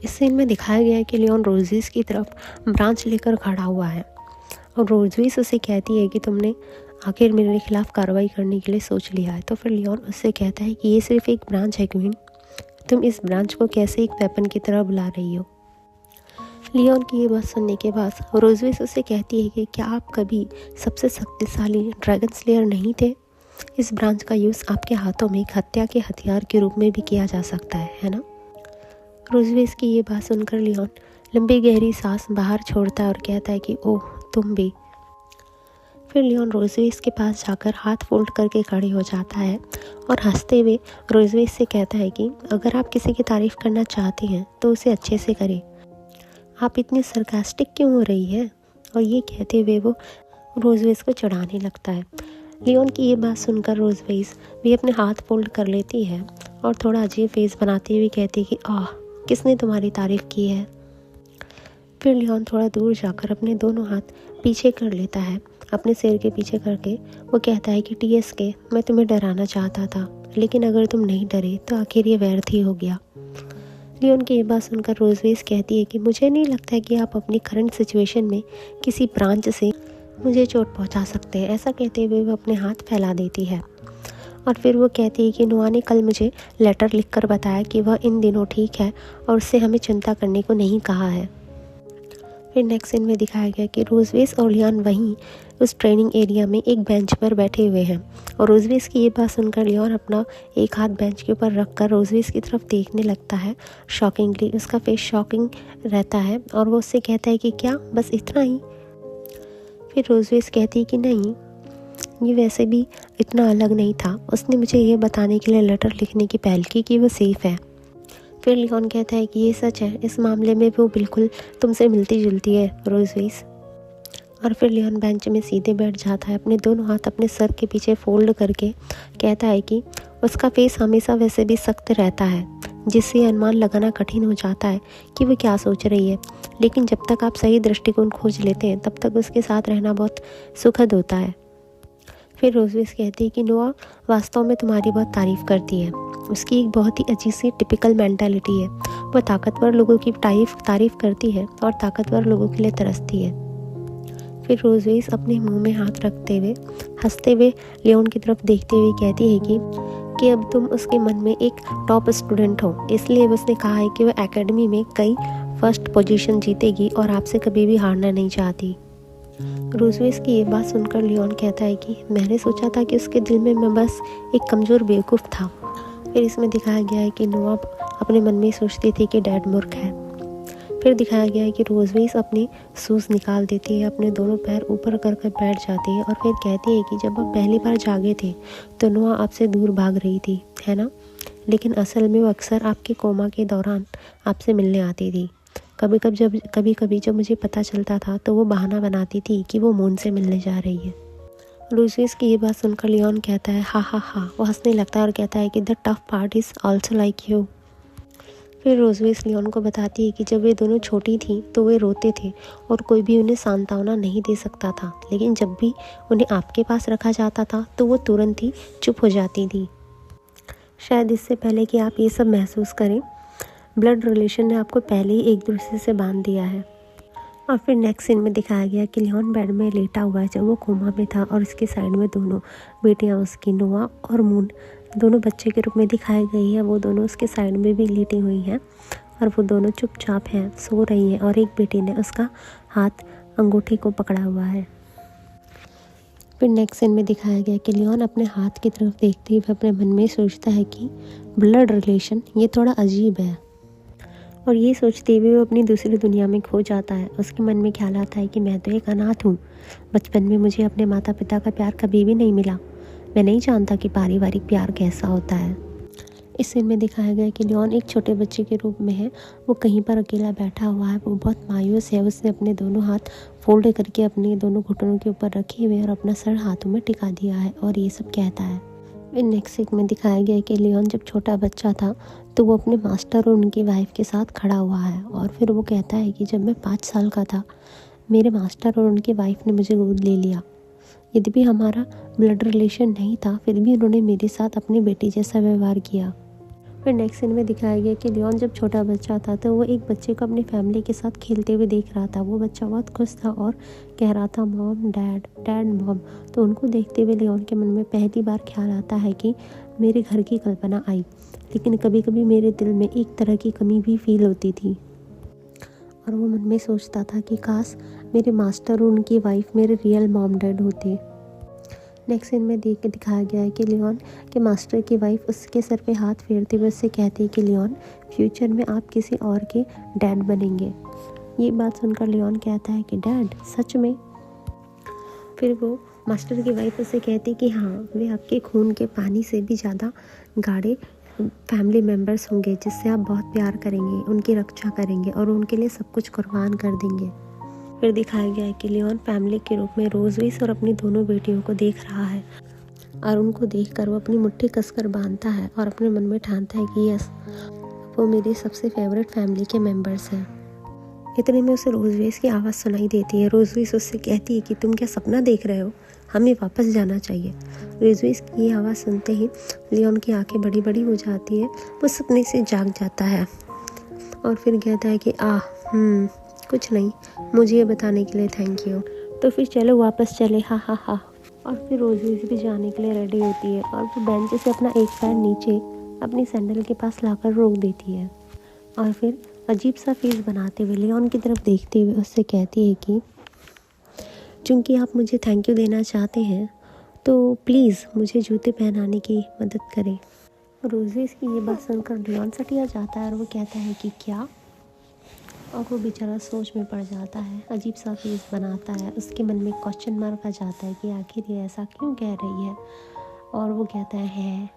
इस सीन में दिखाया गया है कि लियोन रोजेस की तरफ ब्रांच लेकर खड़ा हुआ है और रोजेस उसे कहती है कि तुमने आखिर मेरे खिलाफ कार्रवाई करने के लिए सोच लिया है। तो फिर लियोन उससे कहता है कि ये सिर्फ एक ब्रांच है क्वीन, तुम इस ब्रांच को कैसे एक वेपन की तरह बुला रही हो। लियोन की ये बात सुनने के बाद रोजेस उसे कहती है कि क्या आप कभी सबसे शक्तिशाली ड्रैगन स्लेयर नहीं थे? इस ब्रांच का यूज़ आपके हाथों में एक हत्या के हथियार के रूप में भी किया जा सकता है ना? रोजेस की ये बात सुनकर लियोन लंबी गहरी सांस बाहर छोड़ता है और कहता है कि ओह तुम भी। फिर लियोन रोजेस के पास जाकर हाथ फोल्ड करके खड़े हो जाता है और हंसते हुए रोजेस से कहता है कि अगर आप किसी की तारीफ़ करना चाहते हैं तो उसे अच्छे से करें, आप इतनी सरकास्टिक क्यों हो रही है? और ये कहते हुए वो रोजेस को चढ़ाने लगता है। लियोन की ये बात सुनकर रोजेस भी अपने हाथ फोल्ड कर लेती है और थोड़ा अजीब फेस बनाते हुए कहती है कि आह किसने तुम्हारी तारीफ़ की है? फिर लियोन थोड़ा दूर जाकर अपने दोनों हाथ पीछे कर लेता है, अपने सिर के पीछे करके वो कहता है कि TSK मैं तुम्हें डराना चाहता था, लेकिन अगर तुम नहीं डरे तो आखिर ये व्यर्थ ही हो गया। लियोन की ये बात सुनकर रोजेस कहती है कि मुझे नहीं लगता कि आप अपनी करंट सिचुएशन में किसी ब्रांच से मुझे चोट पहुंचा सकते हैं। ऐसा कहते हुए वो अपने हाथ फैला देती है और फिर वो कहती है कि नोआ ने कल मुझे लेटर लिखकर बताया कि वह इन दिनों ठीक है और उससे हमें चिंता करने को नहीं कहा है। फिर नेक्स्ट सीन में दिखाया गया कि रोजेस और लियोन वहीं उस ट्रेनिंग एरिया में एक बेंच पर बैठे हुए हैं और रोजेस की ये बात सुनकर लियोन अपना एक हाथ बेंच के ऊपर रखकर रोजेस की तरफ देखने लगता है। शॉकिंगली उसका फेस शॉकिंग रहता है और वो उससे कहता है कि क्या बस इतना ही? फिर रोजेस कहती है कि नहीं, ये वैसे भी इतना अलग नहीं था, उसने मुझे ये बताने के लिए लेटर लिखने की पहल की कि वो सेफ़ है। फिर लियोन कहता है कि ये सच है, इस मामले में वो बिल्कुल तुमसे मिलती जुलती है रोजेस। और फिर लियोन बेंच में सीधे बैठ जाता है, अपने दोनों हाथ अपने सर के पीछे फोल्ड करके कहता है कि उसका फेस हमेशा वैसे भी सख्त रहता है, जिससे अनुमान लगाना कठिन हो जाता है कि वो क्या सोच रही है, लेकिन जब तक आप सही दृष्टिकोण खोज लेते हैं तब तक उसके साथ रहना बहुत सुखद होता है। फिर रोजेस कहती है कि नोआ वास्तव में तुम्हारी बहुत तारीफ़ करती है, उसकी एक बहुत ही अजीब सी टिपिकल मेंटालिटी है, वह ताकतवर लोगों की तारीफ़ करती है और ताकतवर लोगों के लिए तरसती है। फिर रोजेस अपने मुंह में हाथ रखते हुए हंसते हुए लियोन की तरफ देखते हुए कहती है कि अब तुम उसके मन में एक टॉप स्टूडेंट हो, इसलिए उसने कहा है कि वह एकेडमी में कई फर्स्ट पोजीशन जीतेगी और आपसे कभी भी हारना नहीं चाहती। रोजेस की ये बात सुनकर लियोन कहता है कि मैंने सोचा था कि उसके दिल में मैं बस एक कमज़ोर बेवकूफ़ था। फिर इसमें दिखाया गया है कि नोआ अपने मन में सोचती थी कि डैड मूर्ख है। फिर दिखाया गया है कि रोजेस अपनी शूज़ निकाल देती है, अपने दोनों पैर ऊपर कर कर बैठ जाती है और फिर कहती है कि जब आप पहली बार जागे थे तो नोआ आपसे दूर भाग रही थी, है ना? लेकिन असल में वो अक्सर आपके कोमा के दौरान आपसे मिलने आती थी। कभी कभी जब मुझे पता चलता था तो वो बहाना बनाती थी कि वो मून से मिलने जा रही है। रोजेस की ये बात सुनकर लियोन कहता है हा हा हा, वो हंसने लगता है और कहता है कि the tough part is also like you. फिर रोजेस लियोन को बताती है कि जब वे दोनों छोटी थी तो वे रोते थे और कोई भी उन्हें सांत्वना नहीं दे सकता था, लेकिन जब भी उन्हें आपके पास रखा जाता था तो वो तुरंत ही चुप हो जाती थी। शायद इससे पहले कि आप ये सब महसूस करें, ब्लड रिलेशन ने आपको पहले ही एक दूसरे से बांध दिया है। और फिर नेक्स्ट सीन में दिखाया गया कि लियोन बेड में लेटा हुआ है जब वो कोमा में था और इसके साइड में दोनों बेटियां उसकी नोआ और मून दोनों बच्चे के रूप में दिखाई गई है। वो दोनों उसके साइड में भी लेटी हुई हैं और वो दोनों चुपचाप हैं, सो रही हैं और एक बेटी ने उसका हाथ अंगूठे को पकड़ा हुआ है। फिर नेक्स्ट सीन में दिखाया गया कि लियोन अपने हाथ की तरफ देखते हुए अपने मन में सोचता है कि ब्लड रिलेशन ये थोड़ा अजीब है और ये सोचते हुए वो अपनी दूसरी दुनिया में खो जाता है। उसके मन में ख्याल आता है कि मैं तो एक अनाथ हूँ, बचपन में मुझे अपने माता पिता का प्यार कभी भी नहीं मिला, मैं नहीं जानता कि पारिवारिक प्यार कैसा होता है। इस सीन में दिखाया गया कि लियोन एक छोटे बच्चे के रूप में है, वो कहीं पर अकेला बैठा हुआ है, वो बहुत मायूस है। उसने अपने दोनों हाथ फोल्ड करके अपने दोनों घुटनों के ऊपर रखे हुए और अपना सर हाथों में टिका दिया है और ये सब कहता है। फिर नेक्स्ट सीन में दिखाया गया कि लियोन जब छोटा बच्चा था तो वो अपने मास्टर और उनकी वाइफ के साथ खड़ा हुआ है और फिर वो कहता है कि जब मैं 5 साल का था मेरे मास्टर और उनकी वाइफ ने मुझे गोद ले लिया। यद्यपि हमारा ब्लड रिलेशन नहीं था फिर भी उन्होंने मेरे साथ अपनी बेटी जैसा व्यवहार किया। फिर नेक्स्ट सीन में दिखाया गया कि लियोन जब छोटा बच्चा था तो वो एक बच्चे को अपनी फैमिली के साथ खेलते हुए देख रहा था। वो बच्चा बहुत खुश था और कह रहा था मॉम डैड, डैड मॉम। तो उनको देखते हुए लियोन के मन में पहली बार ख्याल आता है कि मेरे घर की कल्पना आई, लेकिन कभी कभी मेरे दिल में एक तरह की कमी भी फील होती थी। और वो मन में सोचता था कि काश मेरे मास्टर और उनकी वाइफ मेरे रियल मॉम डैड होते। नेक्स्ट सीन में देख के दिखाया गया है कि लियोन के मास्टर की वाइफ उसके सर पे हाथ फेरते हुए उससे कहती है कि लियोन फ्यूचर में आप किसी और के डैड बनेंगे। ये बात सुनकर लियोन कहता है कि डैड सच में? फिर वो मास्टर की वाइफ उससे कहती कि हाँ, वे आपके खून के पानी से भी ज़्यादा गाढ़े फैमिली मेम्बर्स होंगे जिससे आप बहुत प्यार करेंगे, उनकी रक्षा करेंगे और उनके लिए सब कुछ कुर्बान कर देंगे। फिर दिखाया गया है कि लियोन फैमिली के रूप में रोजविस और अपनी दोनों बेटियों को देख रहा है और उनको देखकर वो अपनी मुट्ठी कसकर बांधता है और अपने मन में ठानता है कि यस, वो मेरे सबसे फेवरेट फैमिली के मेंबर्स हैं। इतने में उसे रोजविस की आवाज़ सुनाई देती है। रोजविस उससे कहती है कि तुम क्या सपना देख रहे हो, हमें वापस जाना चाहिए। रोजविस की ये आवाज़ सुनते ही लियोन की आंखें बड़ी बड़ी हो जाती है। वो सपने से जाग जाता है और फिर कहता है कि कुछ नहीं, मुझे ये बताने के लिए थैंक यू। तो फिर चलो वापस चले, हा हा हा। और फिर रोजविस भी जाने के लिए रेडी होती है और वो बेंच से अपना एक पैर नीचे अपनी सैंडल के पास लाकर रोक देती है और फिर अजीब सा फेस बनाते हुए लियोन की तरफ देखते हुए उससे कहती है कि चूँकि आप मुझे थैंक यू देना चाहते हैं तो प्लीज़ मुझे जूते पहनाने की मदद करें। रोजविस की ये बात सुनकर लियोन सटिया जाता है और वो कहता है कि क्या? और वो बेचारा सोच में पड़ जाता है, अजीब सा फेस बनाता है। उसके मन में क्वेश्चन मार्क आ जाता है कि आखिर ये ऐसा क्यों कह रही है। और वो कहता है